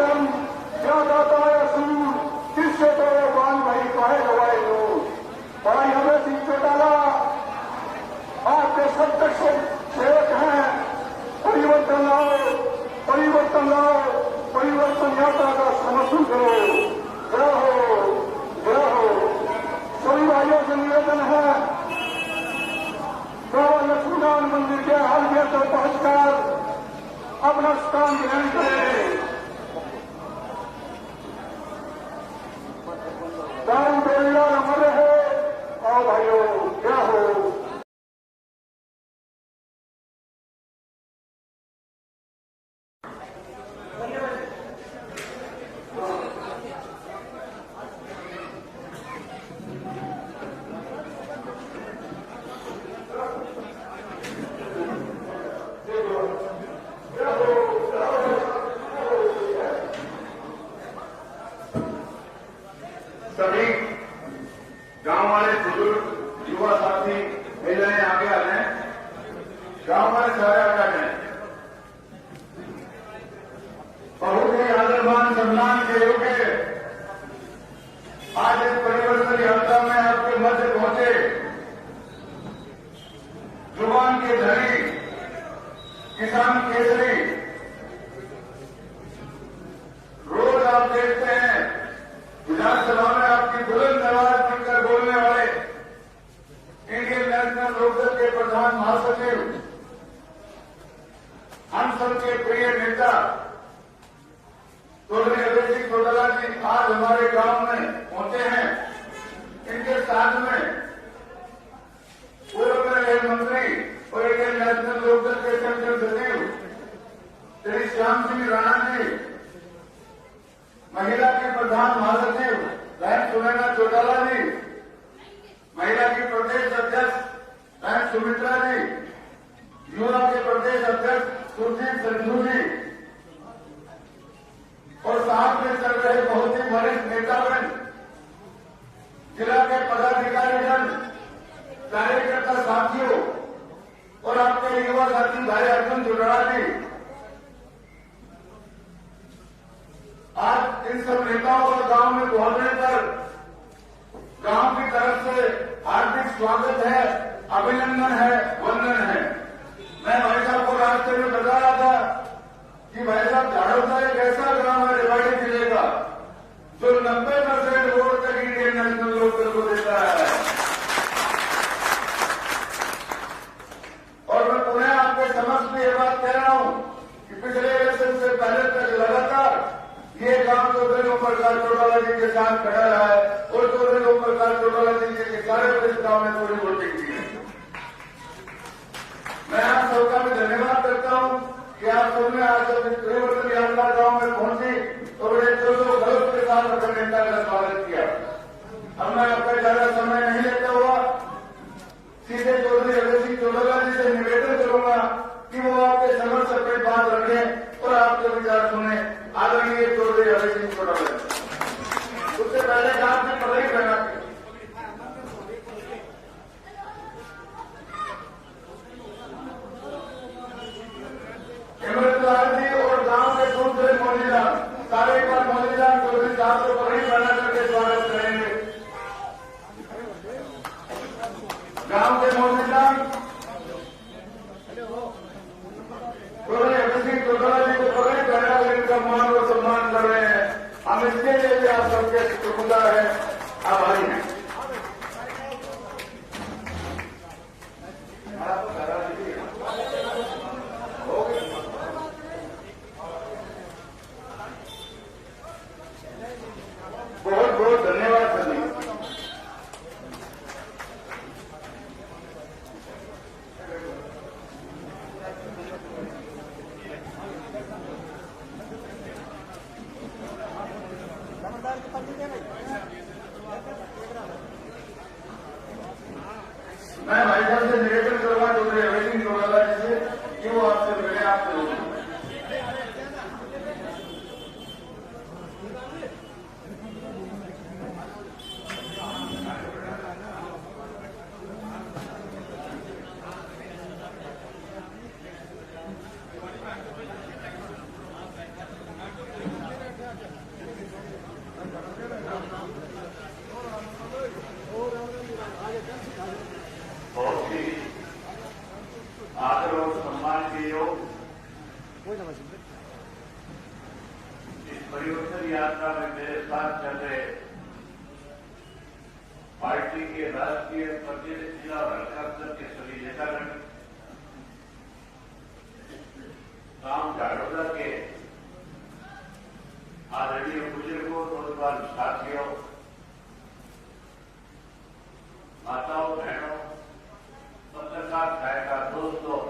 उत्तम क्या दाता है सूर किससे तो बान भाई कहे गवाए लोग भाई हमें सिंह चौटाला आपके सत्य सेवक हैं। परिवर्तन लाओ, परिवर्तन लाओ, परिवर्तन यात्रा का समर्थन करो। जय हो, जय हो। सभी भाइयों से निवेदन है बाबा लक्ष्मीनारायण मंदिर के हालवे तक पहुंचकर अपना स्थान ग्रहण करें। दान बेरीदार अमर है और भाइयों क्या हो। सभी गांव वाले बुजुर्ग युवा साथी महिलाएं आगे आ जाएं, गांव वाले सारे आगे आ जाएं। बहुत ही आदरमान सम्मान के योग्य आज इस परिवर्तन यात्रा में आपके मध्य पहुंचे जुबान के धनी किसान केसरी। रोज आप देखते हैं विधानसभा में आपकी बुलंद आवाज बनकर बोलने वाले इंडियन नेशनल लोकदल के प्रधान महासचिव, हम सबके प्रिय नेता चौधरी अभय सिंह चौटाला जी आज हमारे गांव में पहुंचे हैं। इनके साथ में पूर्व रेल मंत्री और इंडियन नेशनल लोकदल के संगठन सचिव श्री श्याम सिंह राणा जी, महिला की प्रधान महासचिव बहन सुनैना चौटाला जी, महिला की प्रदेश अध्यक्ष बहन सुमित्रा जी, युवा के प्रदेश अध्यक्ष सुरजीत संधू जी और साथ में चल रहे बहुत ही वरिष्ठ नेतागण, जिला के पदाधिकारीगण, कार्यकर्ता साथियों और आपके युवा साथी भाई अर्जुन चौटाला जी, आज इन सब नेताओं का गांव में पहुंचने पर गांव की तरफ से हार्दिक स्वागत है, अभिनंदन है, वंदन है। मैं भाई साहब को रास्ते में बता रहा था कि भाई साहब झाड़ोसा एक ऐसा गांव है रेवाड़ी जिले का जो 90% वोट तक इंडियन नेशनल लोकदल को देता है। और मैं पुनः आपके समक्ष में ये बात कह रहा हूं कि पिछले इलेक्शन से पहले तक लगातार ये गांव चौधरी ओम प्रकाश चौटाला जी के साथ खड़ा रहा है और चौधरी ओम प्रकाश चौटाला जी के सारे वरिष्ठ गांव में थोड़ी वोटिंग की है। मैं आप सबका भी धन्यवाद करता हूं कि आप सबने आज जब परिवर्तन यात्रा गांव में पहुंची तो बड़े जोश और खरोश के साथ अपने नेता का स्वागत किया। अब मैं आपका ज्यादा समय नहीं लेता हुआ सीधे चौधरी अभय सिंह चौटाला जी से निवेदन करूंगा कि वो आपके समक्ष अपनी बात रखें और आपके विचार सुने। आदरणीय चौधरी अभय सिंह चौटाला उससे पहले काम में पता ही करना इमरतलाल जी और गांव के दूसरे मौजूदार सारे पर मौजूदार चौधरी साहब को पकड़ी बना करके स्वागत करेंगे। गांव के मौजूदार चौधरी अभय सिंह चौटाला जी को पकड़ी बना इनका मान और सम्मान कर रहे हैं। हम इसके लिए भी आप सबके शुक्रगुजार हैं, आभारी हैं। बहुत बहुत धन्यवाद सभी। मैं भाई साहब से निवेदन करूंगा चौधरी अभय सिंह चौटाला जी से कि वो आपसे मिले, आपसे मिले। परिवर्तन यात्रा में मेरे साथ चल रहे पार्टी के राष्ट्रीय प्रदेश जिला और हल्का स्तर के सभी नेतागण, गांव झाड़ोदा के आदरणीय बुजुर्गों, नौजवान साथियों, माताओं, बहनों, पत्रकार सहायता दोस्तों,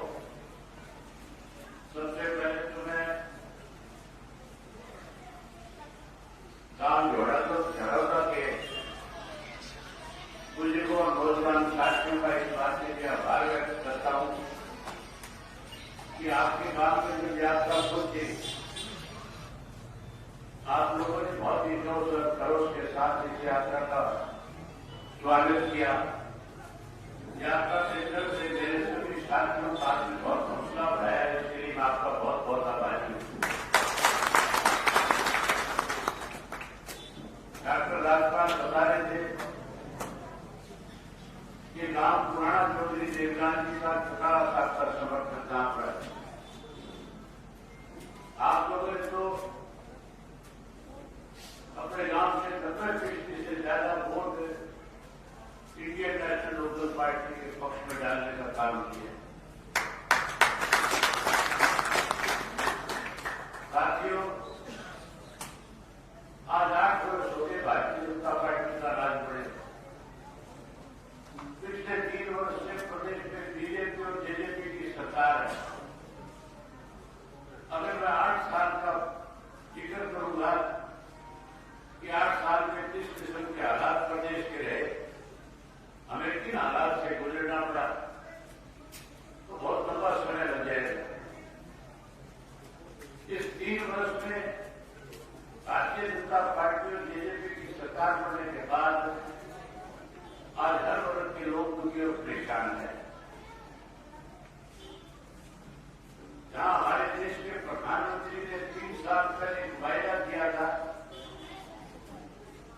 सबसे पहले तो मैं गांव झाड़ोदा के बुजुर्गों और नौजवान साथियों का इस बात के लिए आभार व्यक्त करता हूं कि आपके गांव में जो यात्रा पहुंची, आप लोगों ने बहुत ही जोश और खरोश के साथ इस यात्रा का स्वागत किया। यात्रा से जल्द से मेरे सभी साथियों का आपने बहुत हौसला बढ़ाया, इसके लिए मैं आपका बहुत बहुत आभारी हूं। डॉक्टर राजपाल बता रहे थे कि गांव पुराना चौधरी देवरान जी का छोटा सा समर्थन गांव है। आप लोगों ने तो अपने गांव से 90% से ज्यादा vote Indian national local party के पक्ष में डालने का काम किया। साथियों, आज 8 वर्ष हो गए भारतीय जनता पार्टी का राज बढ़े। पिछले 3 वर्ष से प्रदेश में बीजेपी और जेजेपी की सरकार है। अगर मैं 8 साल का जिक्र करूंगा कि 8 साल में किस किस्म के हालात प्रदेश के रहे, हमें किन हालात से गुजरना पड़ा, तो बहुत लंबा समय लग जाएगा। इस 3 वर्ष में भारतीय जनता पार्टी और जेजेपी की सरकार बनने के बाद आज हर वर्ग के लोग दुखी और परेशान हैं। जहां हमारे देश के प्रधानमंत्री ने 3 साल पहले एक वायदा किया था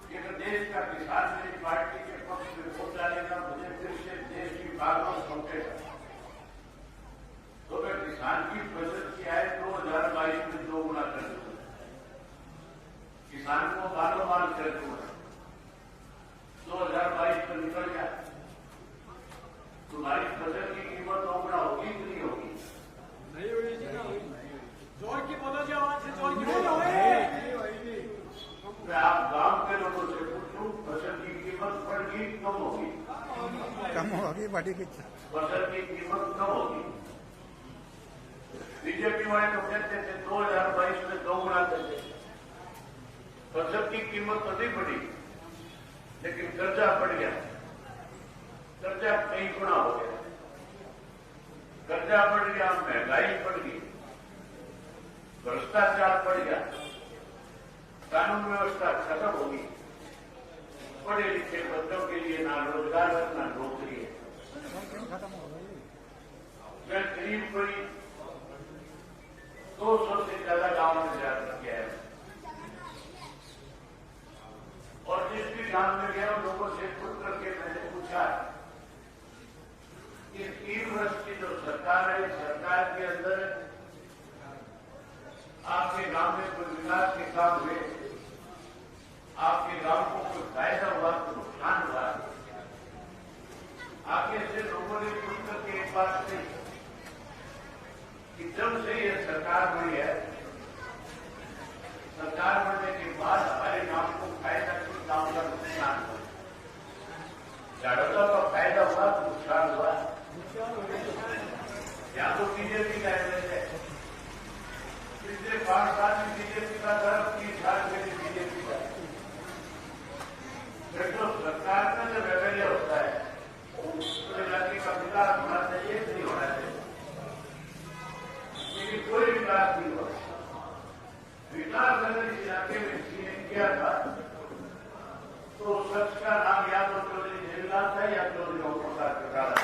कि अगर देश का किसान मेरी पार्टी के पक्ष में वोट डालेगा, मुझे फिर से देश की बागडोर सौंपेगा, तो मैं किसान की फसल की आय 2022 में 2 गुना कर दूंगा, किसान को मालो माल कर दूंगा। 2022 में निकल गया, तुम्हारी फसल की कीमत 2 गुना होगी कि नहीं होगी? नहीं होगी जी, जोर की बोलो जी, आवाज से जोर की बोलो। मैं आप गांव के लोगों से पूछूं, फसल की कीमत बढ़ी कम होगी? कम होगी, बढ़ेगी। फसल की कीमत कम होगी। बीजेपी वाले तो कहते थे 2022 में 2 गुना करते, फसल की कीमत तो नहीं बढ़ी, लेकिन कर्जा बढ़ गया, कर्जा कई गुना हो गया, कर्जा बढ़ गया, महंगाई बढ़ गई, भ्रष्टाचार बढ़ गया, कानून व्यवस्था खत्म होगी, पढ़े लिखे बच्चों के लिए ना रोजगार है ना नौकरी है। मैं करीब 200 से ज्यादा गांव में यात्रा किया है और जिस भी गांव में गया लोगों से खुद करके मैंने पूछा कि 3 वर्ष की जो सरकार है, सरकार के अंदर आपके गांव में कोई विकास के काम हुए, आपके गांव को कोई फायदा हुआ, कोई नुकसान हुआ? आगे से लोगों ने पूछ करके एक बात कही कि जब से ये सरकार बनी है, सरकार बनने के बाद हमारे गांव को फायदा किस गांव का नुकसान हुआ? झाड़ोदा का फायदा हुआ, नुकसान हुआ? या तो बीजेपी का एवरेज है, पिछले 5 साल में बीजेपी का दर 30 साल में बीजेपी का। फिर तो सरकार का जब एमएलए होता है तो इलाके का विकास होना चाहिए, नहीं होना चाहिए, लेकिन कोई विकास नहीं हुआ। विकास अगर इस इलाके में किसी ने किया था तो उस शख्स का नाम या तो चौधरी देवलाल था या चौधरी ओमप्रकाश चौटाला था।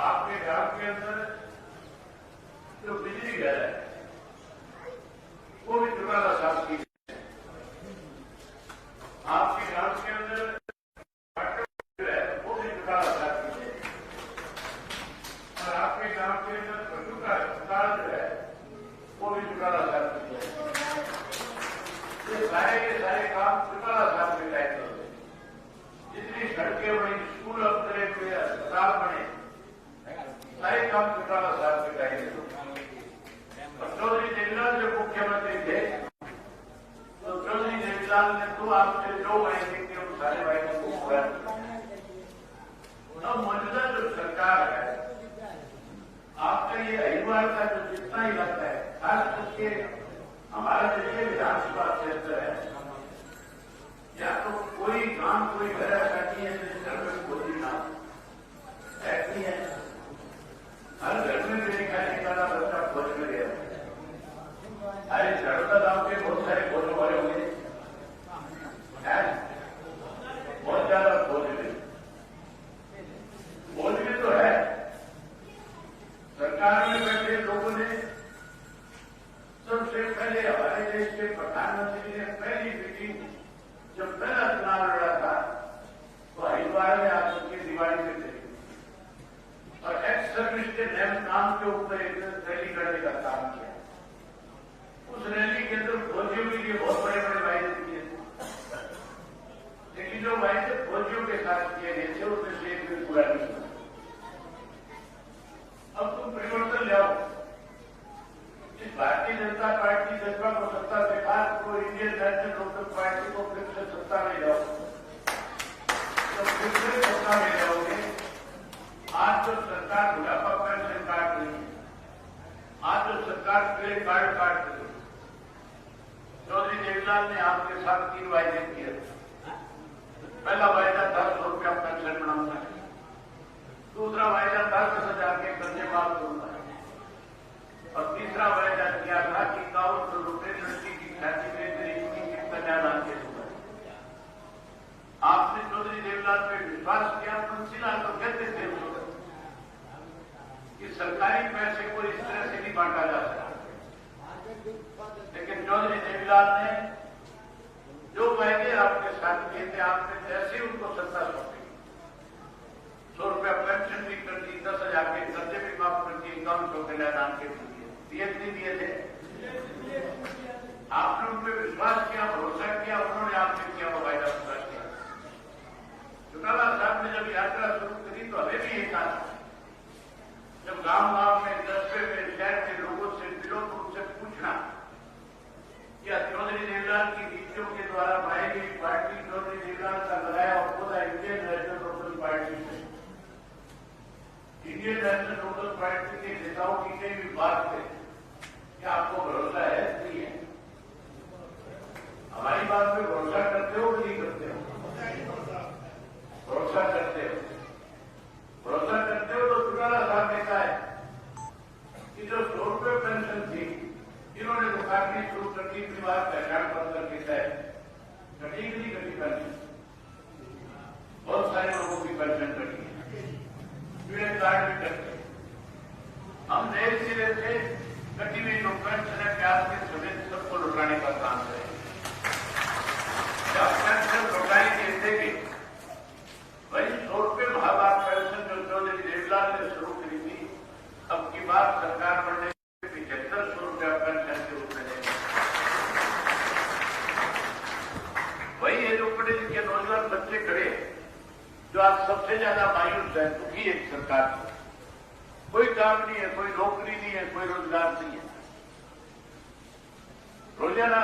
आपके गांव के अंदर जो बिजली घर है वो भी चौटाला साहब की है। आपके गांव के अंदर है वो भी चौटाला साहब की है। और आपके गांव के अंदर बच्चों का अस्पताल जो है वो भी चौटाला काम चौटाला साहब के कहेंगे। चौधरी देवीलाल जब मुख्यमंत्री थे तो चौधरी देवीलाल ने तो आपसे जो वायदे किए उन सारे वायदे को पूरा किया। अब मौजूदा जो सरकार है, आपका ये अहिवाल का जो जितना ही लगता है, खास करके हमारा जो ये विधानसभा क्षेत्र है, या तो कोई काम कोई घर ऐसा नहीं है जिस घर में कोई ना ऐसी है। हर घर में मेरे ख्याल निकाला बच्चा खोज में गया। अरे झड़ता गांव के बहुत सारे खोजों वाले होंगे, बहुत ज्यादा खोज में तो है। सरकार में बैठे लोगों ने सबसे पहले हमारे देश के प्रधानमंत्री ने पहली मीटिंग जब पहला चुनाव लड़ा था तो हरिद्वार में आप सबकी दिवाली में थे और एक्स सर्विस के नाम के ऊपर एक रैली करने का काम किया। उस रैली के अंदर फौजियों के लिए बहुत बड़े बड़े वायदे किए थे, लेकिन जो वायदे फौजियों के साथ किए गए थे उसमें से एक भी पूरा नहीं हुआ। अब तुम परिवर्तन ले आओ। इस भारतीय जनता पार्टी जज्बा को सत्ता से खास को इंडियन नेशनल लोकदल पार्टी को फिर से सत्ता में जाओ। जब फिर से सत्ता में जाओगे, आज जो सरकार बुढ़ापा पेंशन काट रही है, आज जो सरकार क्रेडिट कार्ड काट रही है, चौधरी देवीलाल ने आपके साथ 3 वायदे किए। पहला वायदा था 100 रुपया पेंशन बनाऊंगा, दूसरा वायदा था 10,000 के कर्जे माफ करूंगा, और तीसरा वायदा किया था कि 51 रुपये लड़की की शादी में गरीबी की कन्यादान के दूंगा। आपने चौधरी देवीलाल पे विश्वास किया। तुलसीलाल तो कहते थे कि सरकारी पैसे को इस तरह से नहीं बांटा जा सकता, लेकिन चौधरी देवीलाल ने जो वायदे आपके साथ किए थे, आपने जैसे उनको सत्ता सौंपी, 100 रुपया पेंशन भी कर दी, 10,000 के कर्जे भी माफ कर दिए, 51 कन्यादान के दिए नहीं दिए थे। आपने उन पर विश्वास किया, भरोसा किया, उन्होंने आपने किया वो वायदा पूरा किया। चौटाला साहब ने जब यात्रा शुरू करी तो हमें भी एक कहा, जब गांव में कस्बे में शहर के लोगों से मिलो तो उनसे पूछना क्या चौधरी देवीलाल की नीतियों के द्वारा बनाई गई पार्टी चौधरी देवीलाल का लगाया और खुदा इंडियन नेशनल लोकदल पार्टी से इंडियन नेशनल लोकदल पार्टी के नेताओं की कई भी बात है, क्या आपको भरोसा है? नहीं है। हमारी बात पे भरोसा करते हो कि नहीं करते हो? भरोसा करते हो। भरोसा करते हो तो चौटाला साहब ने कहा है कि जो 100 रुपये पेंशन थी, इन्होंने तो काटनी शुरू कर दी परिवार पहचान पत्र के तहत। कटी कि नहीं कटी पेंशन? बहुत सारे लोगों की पेंशन कटी है, पीड़ित कार्ड भी करते। हम नए सिरे से कटी हुई जो पेंशन है प्याज के समेत सबको लौटाने का काम करें। जब पेंशन लौटाई देते कि वही 100 रुपये महाभार पेंशन जो चौधरी देवीलाल ने शुरू करी थी, अब की बात सरकार बढ़ने 7500 रुपया पेंशन के रूप में देंगे। वही है जो पढ़े लिखे नौजवान बच्चे खड़े जो आज सबसे ज्यादा मायूस है, दुखी है सरकार से। कोई काम नहीं है, कोई नौकरी नहीं है, कोई रोजगार नहीं है। रोजाना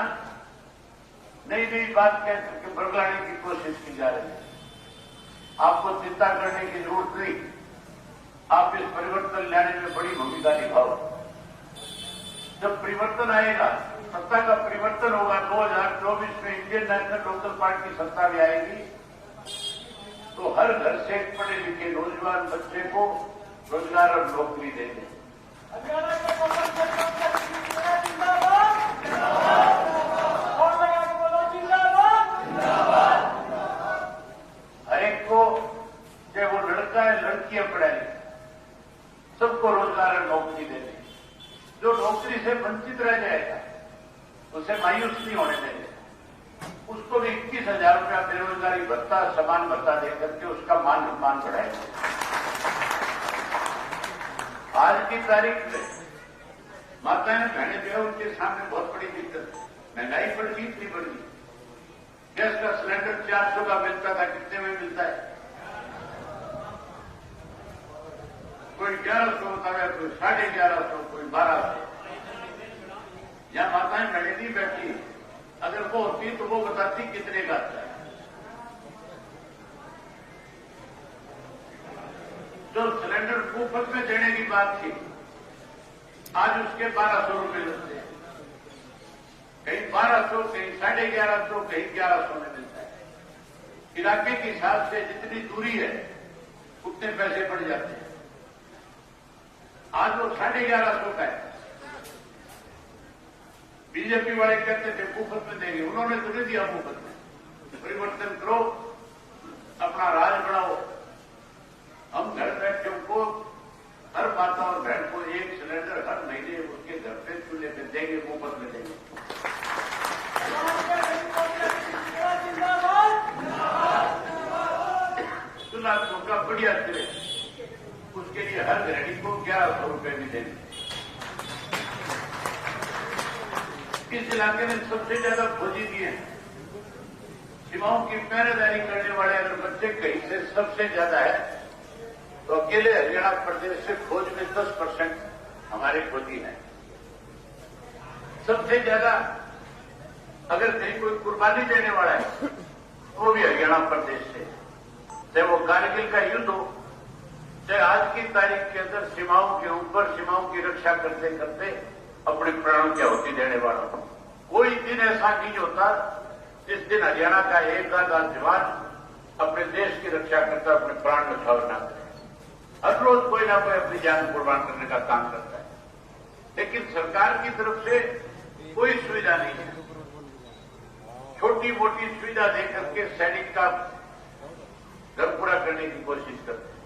नई नई बात कह करके भड़काने की कोशिश की जा रही है। आपको चिंता करने की जरूरत नहीं, आप इस परिवर्तन लाने में बड़ी भूमिका निभाओ। जब परिवर्तन आएगा, सत्ता का परिवर्तन होगा, 2024 में इंडियन नेशनल लोकदल पार्टी सत्ता में आएगी, तो हर घर से पढ़े लिखे नौजवान बच्चे को रोजगार और नौकरी देंगे। हरियाणा के जिंदाबाद, और लगा के बोलो जिंदाबाद। हर एक को, चाहे वो लड़का है लड़कियां पढ़ाई, सबको रोजगार और नौकरी देंगे। जो नौकरी से वंचित रह जाएगा उसे मायूस नहीं होने देंगे। उसको भी 21,000 रुपया बेरोजगारी भत्ता, समान भत्ता देकर के उसका मान सम्मान बढ़ाएंगे। आज की तारीख में माताएं बहनें जो है उनके सामने बहुत बड़ी दिक्कत है। महंगाई बढ़ गई, इतनी बढ़ गई। गैस का सिलेंडर 400 का मिलता था, कितने में मिलता है? कोई 1100 बताया, कोई 1150, कोई 1200। यहाँ माताएं खड़ी नहीं बैठी, अगर वो होती तो वो बताती कितने का आता है। जो सिलेंडर मुफ्त में देने की बात थी, आज उसके 1200 रुपये लगते हैं। कहीं 1200, कहीं 1150, कहीं 1100 में मिलता है। इलाके के हिसाब से जितनी दूरी है उतने पैसे बढ़ जाते हैं। आज वो 1150 का है। बीजेपी वाले कहते थे मुफ्त में देंगे, उन्होंने तो नहीं दिया मुफ्त में। परिवर्तन करो, अपना राज बढ़ाओ। हम घर बैठे उनको, हर माता और बहन को एक सिलेंडर हर महीने उसके घर पे चूल्हे पे देंगे, मुफ्त में देंगे। चूल्हा चौका बढ़िया चले, उसके लिए हर गृहिणी को 1100 रुपये भी देंगे। इस इलाके में सबसे ज्यादा फौजी दिए हैं। सीमाओं की पहरेदारी करने वाले अगर बच्चे कहीं से सबसे ज्यादा है तो अकेले हरियाणा प्रदेश से फौज में 10% हमारे फौजी हैं। सबसे ज्यादा अगर कहीं कोई कुर्बानी देने वाला है तो वो भी हरियाणा प्रदेश से, चाहे वो कारगिल का युद्ध हो, चाहे आज की तारीख के अंदर सीमाओं के ऊपर सीमाओं की रक्षा करते करते अपने प्राणों की आहुति देने वाला। कोई दिन ऐसा नहीं होता जिस दिन हरियाणा का एक आधा जवान अपने देश की रक्षा करता अपने प्राण न्यौछावर ना करे। हर रोज कोई ना कोई अपनी जान कुर्बान करने का काम करता है, लेकिन सरकार की तरफ से कोई सुविधा नहीं है। छोटी मोटी सुविधा देकर के सैनिक का घर पूरा करने की कोशिश करते हैं।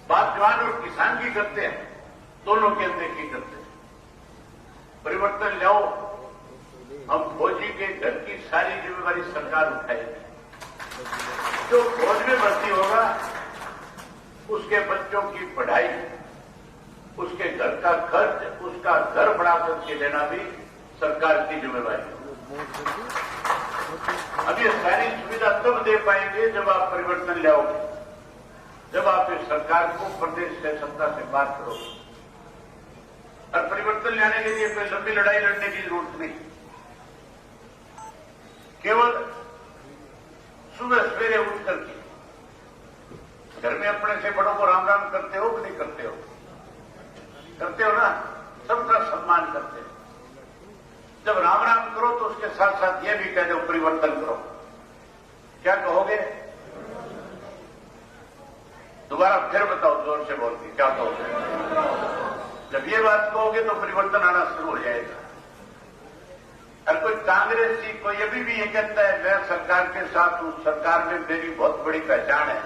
बात जवान और किसान की करते हैं, दोनों की अनदेखी करते हैं। परिवर्तन लाओ, हम फौजी के घर की सारी जिम्मेवारी सरकार उठाएगी। जो फौज में भर्ती होगा उसके बच्चों की पढ़ाई, उसके घर का खर्च, उसका घर बना करके देना भी सरकार की जिम्मेवारी है। अब ये सारी सुविधा तब दे पाएंगे जब आप परिवर्तन लाओगे, जब आप इस सरकार को प्रदेश से सत्ता से बात करोगे। और परिवर्तन लाने के लिए कोई लंबी लड़ाई लड़ने की जरूरत नहीं। केवल सुबह सवेरे उठ करके घर में अपने से बड़ों को राम राम करते हो कि नहीं करते हो? करते हो ना? सबका सम्मान करते हो। जब राम राम करो तो उसके साथ साथ ये भी कह दो परिवर्तन करो। क्या कहोगे? दोबारा फिर बताओ, जोर से बोल के क्या कहोगे? जब ये बात कहोगे तो परिवर्तन आना शुरू हो जाएगा। और कोई कांग्रेसी कोई अभी भी ये कहता है मैं सरकार के साथ हूं, सरकार में मेरी बहुत बड़ी पहचान है,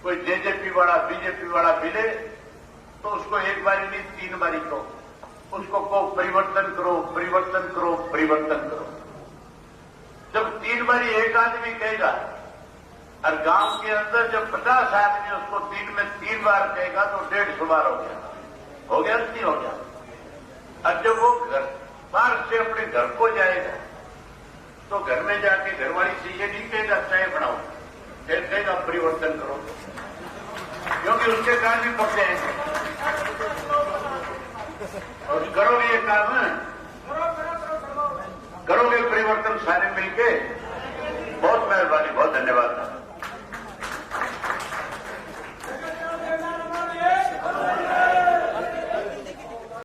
कोई जेजेपी वाला बीजेपी वाला मिले तो उसको एक बारी नहीं 3 बारी कहो, उसको कहो परिवर्तन करो, परिवर्तन करो, परिवर्तन करो। जब 3 बारी एक आदमी कहेगा और गांव के अंदर जब 50 आदमी उसको दिन में 3 बार कहेगा तो 150 बार हो गया। हो गया नहीं हो गया? और जब वो घर बाहर से अपने घर को जाएगा तो घर में जाके घरवाली से ये नहीं कहेगा चाय बनाओ, फिर कहेगा परिवर्तन करो, क्योंकि उसके काम भी पक जाएंगे। और करोगे ये काम, करोगे परिवर्तन सारे मिलके। बहुत मेहरबानी, बहुत धन्यवाद।